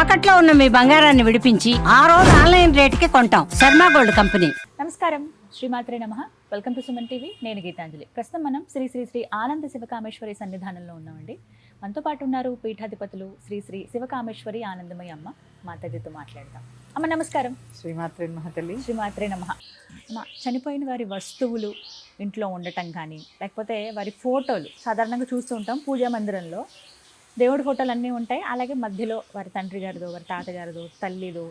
తాకట్లో ఉన్న మీ బంగారాన్ని విడిపించి ఆ రోజు ఆన్లైన్ రేటుకి కొంటాం. Sharma gold company. నమస్కారం, శ్రీమాత్రే నమః. Welcome to Suman TV. నేను గీతాంజలి. ప్రస్తుతం మనం శ్రీ శ్రీ శ్రీ ఆనంద శివకామేశ్వరి సన్నిధానంలో ఉన్నామండి. మనతో పాటు ఉన్నారు పీఠాధిపతులు శ్రీ శ్రీ శివకామేశ్వరి ఆనందమయ్య అమ్మ. మాతాజీతో మాట్లాడదాం. అమ్మ నమస్కారం. శ్రీమాత్రే నమః తల్లి. శ్రీమాత్రే నమః. అమ్మ, చనిపోయిన వారి వస్తువులు ఇంట్లో ఉండటం కానీ లేకపోతే వారి ఫోటోలు సాధారణంగా చూస్తూ ఉంటాం. పూజా మందిరంలో దేవుడి ఫోటోలు అన్నీ ఉంటాయి. అలాగే మధ్యలో వారి తండ్రి గారిదో, వారి తాతగారిదో, తల్లిదో,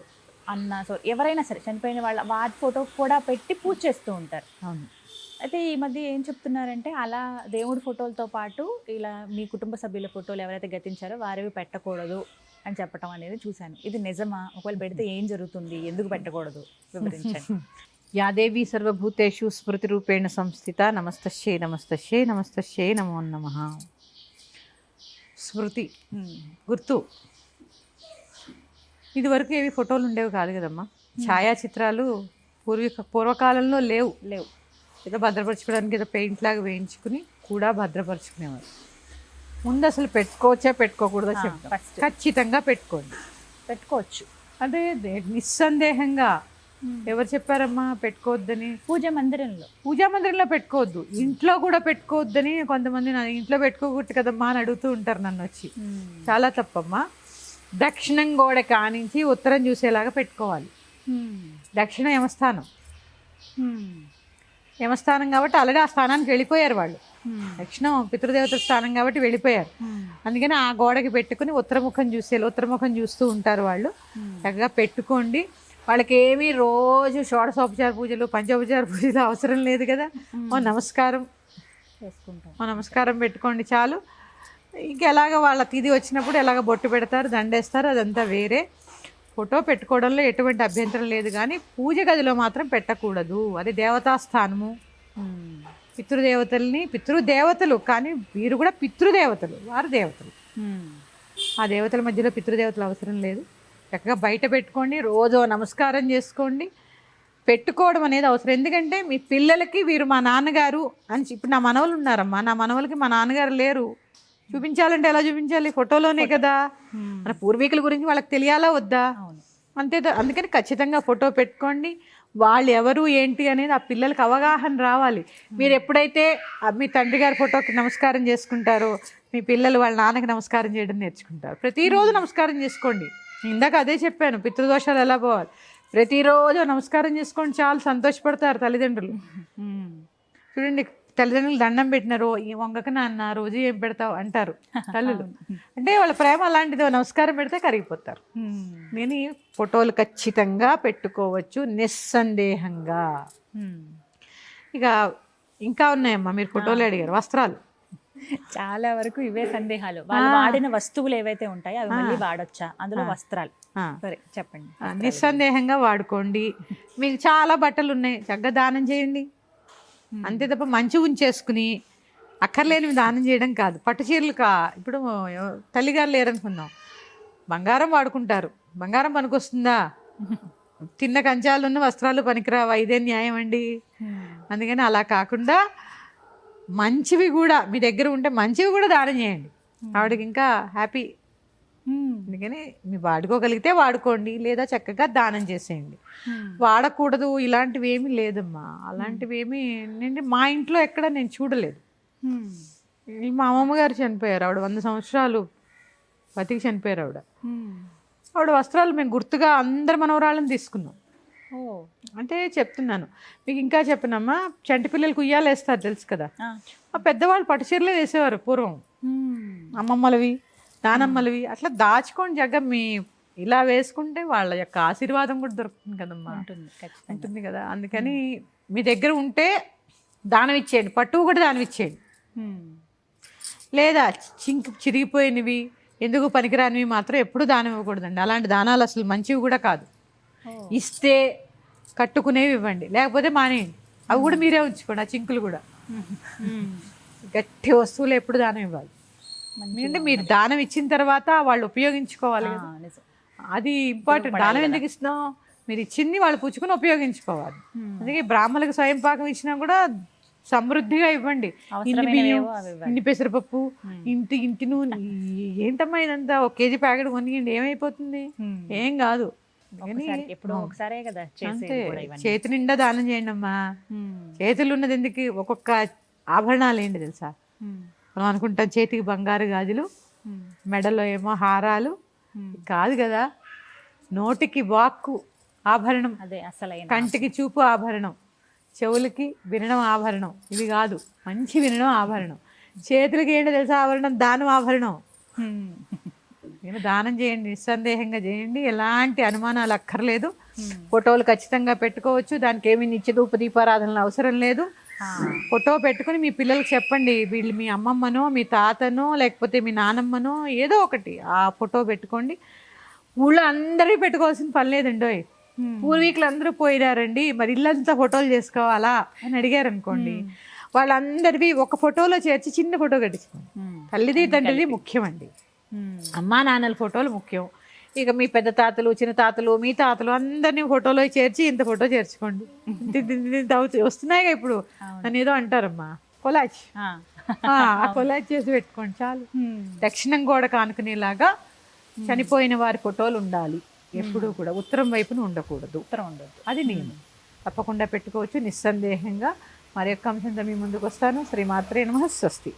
అన్న, సో ఎవరైనా సరే చనిపోయిన వాళ్ళ వారి ఫోటో కూడా పెట్టి పూజ చేస్తూ ఉంటారు. అవును. అయితే ఈ మధ్య ఏం చెప్తున్నారంటే అలా దేవుడి ఫోటోలతో పాటు ఇలా మీ కుటుంబ సభ్యుల ఫోటోలు ఎవరైతే గతించారో వారివి పెట్టకూడదు అని చెప్పడం అనేది చూశాను. ఇది నిజమా? ఒకవేళ పెడితే ఏం జరుగుతుంది? ఎందుకు పెట్టకూడదు వివరించండి. యాదేవి సర్వభూతేషు స్మృతి రూపేణ సంస్థిత. నమస్తశ్యై నమస్తశ్యై నమస్తశ్యై నమో నమః. స్మృతి, గుర్తు. ఇది వరకు ఏవి ఫోటోలు ఉండేవి కాదు కదమ్మా. ఛాయాచిత్రాలు పూర్వకాలంలో లేవు. ఏదో భద్రపరచుకోవడానికి ఏదో పెయింట్ లాగా వేయించుకుని కూడా భద్రపరుచుకునేవారు. ముందు అసలు పెట్టుకోవచ్చా పెట్టుకోకూడదా చెప్తాం. ఖచ్చితంగా పెట్టుకోవచ్చు. అదే నిస్సందేహంగా. ఎవరు చెప్పారమ్మా పెట్టుకోవద్దని? పూజా మందిరంలో పెట్టుకోవద్దు, ఇంట్లో కూడా పెట్టుకోవద్దని కొంతమంది నా ఇంట్లో పెట్టుకోకూడదు కదమ్మా అని అడుగుతూ ఉంటారు నన్ను వచ్చి. చాలా తప్పమ్మా. దక్షిణం గోడ కానించి ఉత్తరం చూసేలాగా పెట్టుకోవాలి. దక్షిణ యమస్థానం కాబట్టి ఆల్రెడీ ఆ స్థానానికి వెళ్ళిపోయారు వాళ్ళు. దక్షిణం పితృదేవత స్థానం కాబట్టి వెళ్ళిపోయారు. అందుకని ఆ గోడకి పెట్టుకుని ఉత్తరముఖం చూస్తూ ఉంటారు వాళ్ళు. చక్కగా పెట్టుకోండి. వాళ్ళకి ఏమీ రోజు షోడశోపచార పూజలు, పంచోపచార పూజలు అవసరం లేదు కదా. నమస్కారం నమస్కారం పెట్టుకోండి చాలు. ఇంక ఎలాగ వాళ్ళ తిథి వచ్చినప్పుడు ఎలాగ బొట్టు పెడతారు, దండేస్తారు, అదంతా వేరే. ఫోటో పెట్టుకోవడంలో ఎటువంటి అభ్యంతరం లేదు, కానీ పూజ గదిలో మాత్రం పెట్టకూడదు. అది దేవతాస్థానము. పితృదేవతలు కానీ వీరు కూడా పితృదేవతలు, వారు దేవతలు. ఆ దేవతల మధ్యలో పితృదేవతలు అవసరం లేదు. చక్కగా బయట పెట్టుకోండి, రోజు నమస్కారం చేసుకోండి. పెట్టుకోవడం అనేది అవసరం. ఎందుకంటే మీ పిల్లలకి వీరు మా నాన్నగారు అని. ఇప్పుడు నా మనవలు ఉన్నారమ్మా, నా మనవలకి మా నాన్నగారు లేరు. చూపించాలంటే ఎలా చూపించాలి? ఫోటోలోనే కదా. మన పూర్వీకుల గురించి వాళ్ళకి తెలియాలా వద్దా? అంతే. అందుకని ఖచ్చితంగా ఫోటో పెట్టుకోండి. వాళ్ళు ఎవరు ఏంటి అనేది ఆ పిల్లలకి అవగాహన రావాలి. మీరు ఎప్పుడైతే మీ తండ్రి గారి ఫోటోకి నమస్కారం చేసుకుంటారో మీ పిల్లలు వాళ్ళ నాన్నకి నమస్కారం చేయడం నేర్చుకుంటారు. ప్రతిరోజు నమస్కారం చేసుకోండి. ఇందాక అదే చెప్పాను, పితృదోషాలు ఎలా పోవాలి. ప్రతిరోజు నమస్కారం చేసుకోండి, చాలా సంతోషపడతారు తల్లిదండ్రులు. చూడండి, తల్లిదండ్రులు దండం పెట్టినారు, ఈ వంగక నాన్న రోజు ఏం పెడతావు అంటారు తల్లులు. అంటే వాళ్ళ ప్రేమ అలాంటిదో. నమస్కారం పెడితే కరిగిపోతారు. నేను ఈ ఫోటోలు ఖచ్చితంగా పెట్టుకోవచ్చు నిస్సందేహంగా. ఇక ఇంకా ఉన్నాయమ్మా, మీరు ఫోటోలు అడిగారు. వస్త్రాలు చాలా వరకు ఇవే సందేహాలు. వాళ్ళు వాడిన వస్తువులు ఏవైతే ఉంటాయో అవి మళ్ళీ వాడొచ్చా? అందులో వస్త్రాలు సరే చెప్పండి. నిస్సందేహంగా వాడుకోండి. మీకు చాలా బట్టలు ఉన్నాయి, చక్కగా దానం చేయండి. అంతే తప్ప మంచి ఉంచేసుకుని అక్కర్లేనివి దానం చేయడం కాదు. పట్టు చీరలు ఇప్పుడు తల్లిగారు లేరనుకుందాం, బంగారం వాడుకుంటారు. బంగారం పనికొస్తుందా? తిన్న కంచాలు ఉన్న వస్త్రాలు పనికిరావా? ఇదే న్యాయం అండి. అందుకని అలా కాకుండా మంచివి కూడా మీ దగ్గర ఉంటే మంచివి కూడా దానం చేయండి. ఆవిడకి ఇంకా హ్యాపీ. అందుకని మీరు వాడుకోగలిగితే వాడుకోండి, లేదా చక్కగా దానం చేసేయండి. వాడకూడదు ఇలాంటివి ఏమీ లేదమ్మా. అలాంటివి ఏమీ మా ఇంట్లో ఎక్కడ నేను చూడలేదు. మా అమ్మమ్మ గారు చనిపోయారు. ఆవిడ 100 సంవత్సరాలు బతికి చనిపోయారు. ఆవిడ వస్త్రాలు మేము గుర్తుగా అందరు మనవరాళ్ళని తీసుకున్నాం. అంటే చెప్తున్నాను మీకు. ఇంకా చెప్పనమ్మా, చంటి పిల్లలకి ఉయ్యాలు వేస్తారు తెలుసు కదా. ఆ పెద్దవాళ్ళు పట్టుచీరలే వేసేవారు పూర్వం. అమ్మమ్మలవి, నానమ్మలవి అట్లా దాచుకొని జగ్గ మీ ఇలా వేసుకుంటే వాళ్ళ యొక్క ఆశీర్వాదం కూడా దొరుకుతుంది కదమ్మా. ఉంటుంది కదా. అందుకని మీ దగ్గర ఉంటే దానం ఇచ్చేయండి. పట్టువు కూడా దానం ఇచ్చేయండి. లేదా చిరిగిపోయినవి, ఎందుకు పనికిరానివి మాత్రం ఎప్పుడు దానం ఇవ్వకూడదండి. అలాంటి దానాలు అసలు మంచివి కూడా కాదు. ఇస్తే కట్టుకునేవి ఇవ్వండి, లేకపోతే మానేయండి. అవి కూడా మీరే ఉంచుకోండి. ఆ చింకులు కూడా. గట్టి వస్తువులు ఎప్పుడు దానం ఇవ్వాలి. ఎందుకంటే మీరు దానం ఇచ్చిన తర్వాత వాళ్ళు ఉపయోగించుకోవాలి కదా. అది ఇంపార్టెంట్. దానం ఎందుకు ఇస్తున్నాం? మీరు ఇచ్చింది వాళ్ళు పుచ్చుకొని ఉపయోగించుకోవాలి. అందుకే బ్రాహ్మణులకు స్వయం పాకం ఇచ్చినా కూడా సమృద్ధిగా ఇవ్వండి. ఇన్ని అవసరమైనవేవో బియ్యం, అవి ఇవ్వాలి. ఇన్ని పెసరపప్పు, ఇంటి నూనె, ఏంటమ్మా ఇదంతా 1 కేజీ ప్యాకెట్ కొనియండి, ఏమైపోతుంది? ఏం కాదు. కానీ ఎప్పుడో ఒకసారే కదా అంతే, చేసేది కూడా ఇవన్నీ. చేతి నిండా దానం చేయండి అమ్మా. చేతులు ఉన్నది ఎందుకు? ఒక్కొక్క ఆభరణాలు ఏంటి తెలుసా? మనం అనుకుంటాం చేతికి బంగారు గాజులు, మెడలో ఏమో హారాలు, కాదు కదా. నోటికి వాక్కు ఆభరణం, అదే అసలైన కంటికి చూపు ఆభరణం, చెవులకి వినడం ఆభరణం. ఇవి కాదు, మంచి వినడం ఆభరణం. చేతులకి ఏంటో తెలుసా ఆభరణం? దానం ఆభరణం. నేను దానం చేయండి, నిస్సందేహంగా చేయండి, ఎలాంటి అనుమానాలు అక్కర్లేదు. ఫోటోలు ఖచ్చితంగా పెట్టుకోవచ్చు, దానికి ఏమి నిత్య ధూప దీపారాధనలు అవసరం లేదు. ఫోటో పెట్టుకుని మీ పిల్లలకు చెప్పండి, వీళ్ళు మీ అమ్మమ్మనో మీ తాతనో లేకపోతే మీ నానమ్మనో ఏదో ఒకటి ఆ ఫోటో పెట్టుకోండి. ఊళ్ళో అందరికీ పెట్టుకోవాల్సిన పని లేదండోయ్. పూర్వీకులు అందరూ పోయినారండి, మరి ఇల్లంతా ఫోటోలు చేసుకోవాలా అని అడిగారు అనుకోండి, వాళ్ళందరివి ఒక ఫోటోలో చేర్చి చిన్న ఫోటో కట్టించుకోండి. తల్లిది తండ్రిది ముఖ్యమండి, అమ్మా నాన్నల ఫోటోలు ముఖ్యం. ఇక మీ పెద్ద తాతలు, చిన్న తాతలు, మీ తాతలు అందరినీ ఫోటోలో చేర్చి ఇంత ఫోటో చేర్చుకోండి. వస్తున్నాయిగా ఇప్పుడు, అని ఏదో అంటారమ్మా కొలాజ్, ఆ కొలాజ్ చేసి పెట్టుకోండి చాలు. దక్షిణం గోడ కానుకునేలాగా చనిపోయిన వారి ఫోటోలు ఉండాలి ఎప్పుడూ కూడా, ఉత్తరం వైపున ఉండకూడదు. ఉత్తరం ఉండదు, అది నియమం. తప్పకుండా పెట్టుకోవచ్చు నిస్సందేహంగా. మరి యొక్క అంశంతో మీ ముందుకు వస్తాను. శ్రీమాత్రే నమః. స్వస్తి.